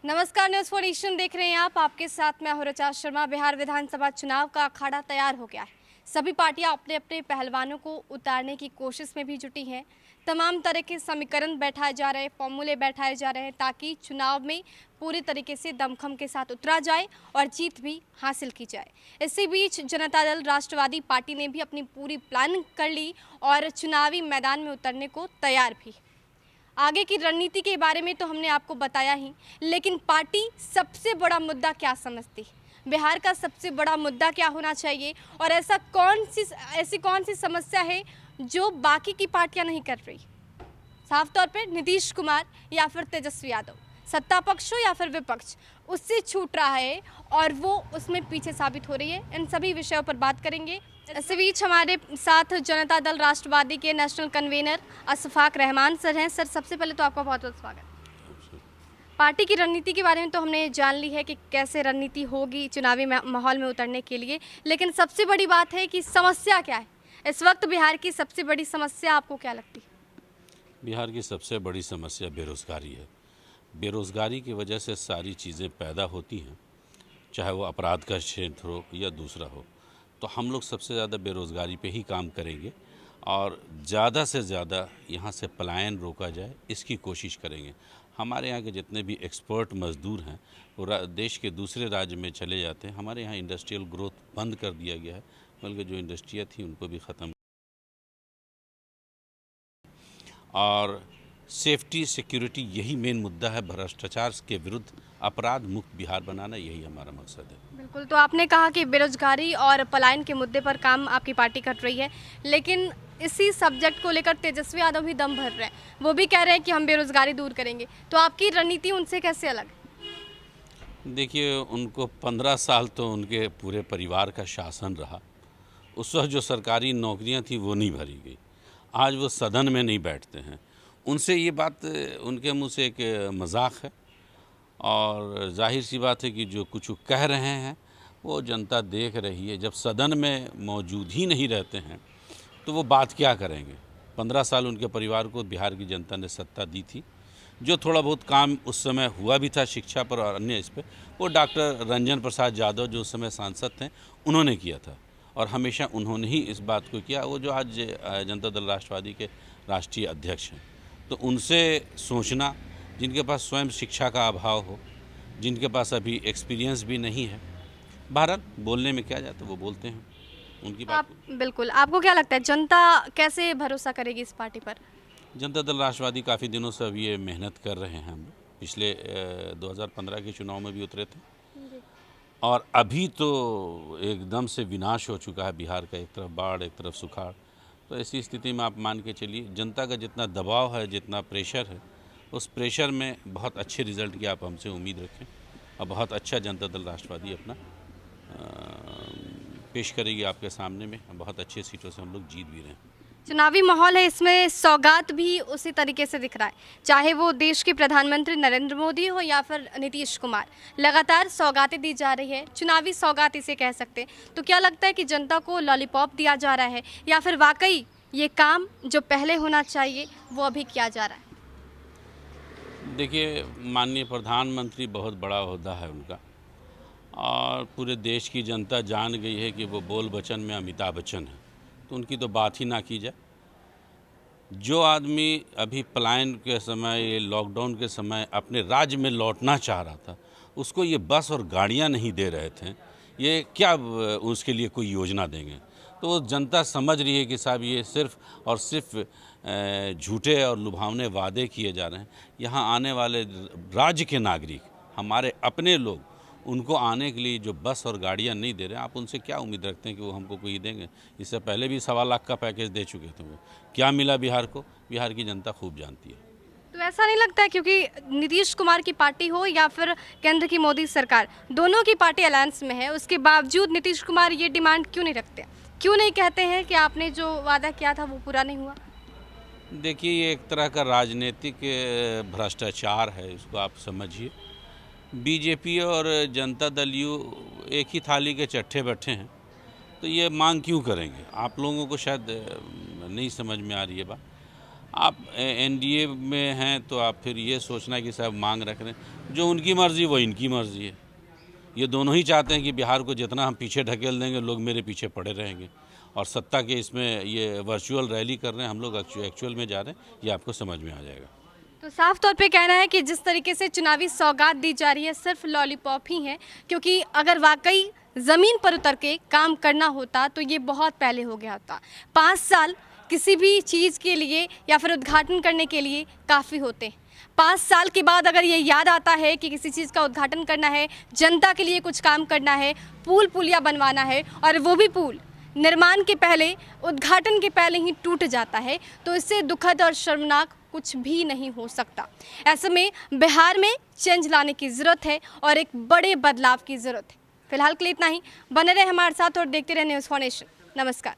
नमस्कार, न्यूज़ 4 देख रहे हैं आप। आपके साथ मैं हूं ऋचा शर्मा। बिहार विधानसभा चुनाव का अखाड़ा तैयार हो गया है। सभी पार्टियां अपने अपने पहलवानों को उतारने की कोशिश में भी जुटी हैं। तमाम तरह के समीकरण बैठाए जा रहे हैं, फॉर्मूले बैठाए जा रहे हैं ताकि चुनाव में पूरी तरीके से दमखम के साथ उतरा जाए और जीत भी हासिल की जाए। इसी बीच जनता दल राष्ट्रवादी पार्टी ने भी अपनी पूरी प्लानिंग कर ली और चुनावी मैदान में उतरने को तैयार भी। आगे की रणनीति के बारे में तो हमने आपको बताया ही, लेकिन पार्टी सबसे बड़ा मुद्दा क्या समझती है, बिहार का सबसे बड़ा मुद्दा क्या होना चाहिए और ऐसी कौन सी समस्या है जो बाकी की पार्टियां नहीं कर रही। साफ तौर पे नीतीश कुमार या फिर तेजस्वी यादव, सत्ता पक्ष हो या फिर विपक्ष, उससे छूट रहा है और वो उसमें पीछे साबित हो रही है। इन सभी विषयों पर बात करेंगे। इस बीच हमारे साथ जनता दल राष्ट्रवादी के national convener Ashfaq Rahman sir हैं। सर, सबसे पहले तो आपका बहुत बहुत स्वागत। पार्टी की रणनीति के बारे में तो हमने जान ली है कि कैसे रणनीति होगी चुनावी माहौल में उतरने के लिए, लेकिन सबसे बड़ी बात है कि समस्या क्या है इस वक्त। बिहार की सबसे बड़ी समस्या आपको क्या लगती है? बिहार की सबसे बड़ी समस्या बेरोज़गारी है। बेरोज़गारी की वजह से सारी चीज़ें पैदा होती हैं, चाहे वो अपराध का क्षेत्र हो या दूसरा हो। तो हम लोग सबसे ज़्यादा बेरोज़गारी पे ही काम करेंगे और ज़्यादा से ज़्यादा यहाँ से पलायन रोका जाए, इसकी कोशिश करेंगे। हमारे यहाँ के जितने भी एक्सपर्ट मज़दूर हैं वो देश के दूसरे राज्य में चले जाते हैं। हमारे यहाँ इंडस्ट्रियल ग्रोथ बंद कर दिया गया है, बल्कि जो इंडस्ट्रियाँ थी उनको भी ख़त्म। और सेफ्टी सिक्योरिटी यही मेन मुद्दा है। भ्रष्टाचार के विरुद्ध अपराध मुक्त बिहार बनाना, यही हमारा मकसद है। बिल्कुल, तो आपने कहा कि बेरोजगारी और पलायन के मुद्दे पर काम आपकी पार्टी कर रही है, लेकिन इसी सब्जेक्ट को लेकर तेजस्वी यादव भी दम भर रहे हैं। वो भी कह रहे हैं कि हम बेरोजगारी दूर करेंगे, तो आपकी रणनीति उनसे कैसे अलग है? देखिए, उनको 15 साल तो उनके पूरे परिवार का शासन रहा। उस वक्त जो सरकारी नौकरियां थी वो नहीं भरी गई। आज वो सदन में नहीं बैठते हैं। उनसे ये बात उनके मुंह से एक मजाक है और जाहिर सी बात है कि जो कुछ कह रहे हैं वो जनता देख रही है। जब सदन में मौजूद ही नहीं रहते हैं तो वो बात क्या करेंगे। 15 साल उनके परिवार को बिहार की जनता ने सत्ता दी थी। जो थोड़ा बहुत काम उस समय हुआ भी था शिक्षा पर और अन्य इस पर, वो डॉक्टर रंजन प्रसाद यादव जो उस समय सांसद थे उन्होंने किया था और हमेशा उन्होंने ही इस बात को किया। वो जो आज जनता दल राष्ट्रवादी के राष्ट्रीय अध्यक्ष हैं, तो उनसे सोचना, जिनके पास स्वयं शिक्षा का अभाव हो, जिनके पास अभी एक्सपीरियंस भी नहीं है, भारत बोलने में क्या जाता है वो बोलते हैं उनकी बात। बिल्कुल, आपको क्या लगता है जनता कैसे भरोसा करेगी इस पार्टी पर? जनता दल राष्ट्रवादी काफ़ी दिनों से अब ये मेहनत कर रहे हैं। हम पिछले 2015 के चुनाव में भी उतरे थे और अभी तो एकदम से विनाश हो चुका है बिहार का, एक तरफ बाढ़ एक तरफ सुखाड़। तो ऐसी स्थिति में आप मान के चलिए जनता का जितना दबाव है, जितना प्रेशर है, उस प्रेशर में बहुत अच्छे रिजल्ट की आप हमसे उम्मीद रखें और बहुत अच्छा जनता दल राष्ट्रवादी अपना पेश करेगी आपके सामने में। बहुत अच्छे सीटों से हम लोग जीत भी रहे हैं। चुनावी माहौल है, इसमें सौगात भी उसी तरीके से दिख रहा है, चाहे वो देश के प्रधानमंत्री नरेंद्र मोदी हो या फिर नीतीश कुमार। लगातार सौगातें दी जा रही है, चुनावी सौगात इसे कह सकते हैं। तो क्या लगता है कि जनता को लॉलीपॉप दिया जा रहा है या फिर वाकई ये काम जो पहले होना चाहिए वो अभी किया जा रहा है? देखिए, माननीय प्रधानमंत्री बहुत बड़ा ओहदा है उनका और पूरे देश की जनता जान गई है कि वो बोल बचन में अमिताभ बच्चन है, तो उनकी तो बात ही ना की जाए। जो आदमी अभी पलायन के समय, ये लॉकडाउन के समय अपने राज्य में लौटना चाह रहा था, उसको ये बस और गाड़ियां नहीं दे रहे थे, ये क्या उसके लिए कोई योजना देंगे? तो जनता समझ रही है कि साहब ये सिर्फ और सिर्फ झूठे और लुभावने वादे किए जा रहे हैं। यहाँ आने वाले राज्य के नागरिक, हमारे अपने लोग, उनको आने के लिए जो बस और गाड़ियाँ नहीं दे रहे हैं, आप उनसे क्या उम्मीद रखते हैं कि वो हमको कोई देंगे? इससे पहले भी 1.25 लाख का पैकेज दे चुके थे वो। क्या मिला बिहार को? बिहार की जनता खूब जानती है। तो ऐसा नहीं लगता है क्योंकि नीतीश कुमार की पार्टी हो या फिर केंद्र की मोदी सरकार, दोनों की पार्टी अलायंस में है, उसके बावजूद नीतीश कुमार ये डिमांड क्यों नहीं रखते? क्यों नहीं कहते हैं कि आपने जो वादा किया था वो पूरा नहीं हुआ? देखिए, ये एक तरह का राजनीतिक भ्रष्टाचार है, इसको आप समझिए। बीजेपी और जनता दल यू एक ही थाली के चट्टे बैठे हैं, तो ये मांग क्यों करेंगे? आप लोगों को शायद नहीं समझ में आ रही है बात। आप एनडीए में हैं तो आप फिर ये सोचना कि साहब मांग रख रहे हैं, जो उनकी मर्ज़ी वो इनकी मर्ज़ी है। ये दोनों ही चाहते हैं कि बिहार को जितना हम पीछे ढकेल देंगे लोग मेरे पीछे पड़े रहेंगे, और सत्ता के इसमें ये वर्चुअल रैली कर रहे हैं, हम लोग एक्चुअल में जा रहे हैं, ये आपको समझ में आ जाएगा। तो साफ तौर पे कहना है कि जिस तरीके से चुनावी सौगात दी जा रही है सिर्फ लॉलीपॉप ही है, क्योंकि अगर वाकई ज़मीन पर उतर के काम करना होता तो ये बहुत पहले हो गया होता। 5 साल किसी भी चीज़ के लिए या फिर उद्घाटन करने के लिए काफ़ी होते। 5 साल के बाद अगर ये याद आता है कि किसी चीज़ का उद्घाटन करना है, जनता के लिए कुछ काम करना है, पुल पुलिया बनवाना है, और वो भी पुल निर्माण के पहले, उद्घाटन के पहले ही टूट जाता है, तो इससे दुखद और शर्मनाक कुछ भी नहीं हो सकता। ऐसे में बिहार में चेंज लाने की ज़रूरत है और एक बड़े बदलाव की ज़रूरत है। फिलहाल के लिए इतना ही। बने रहे हमारे साथ और देखते रहे न्यूज़ फॉर नेशन। नमस्कार।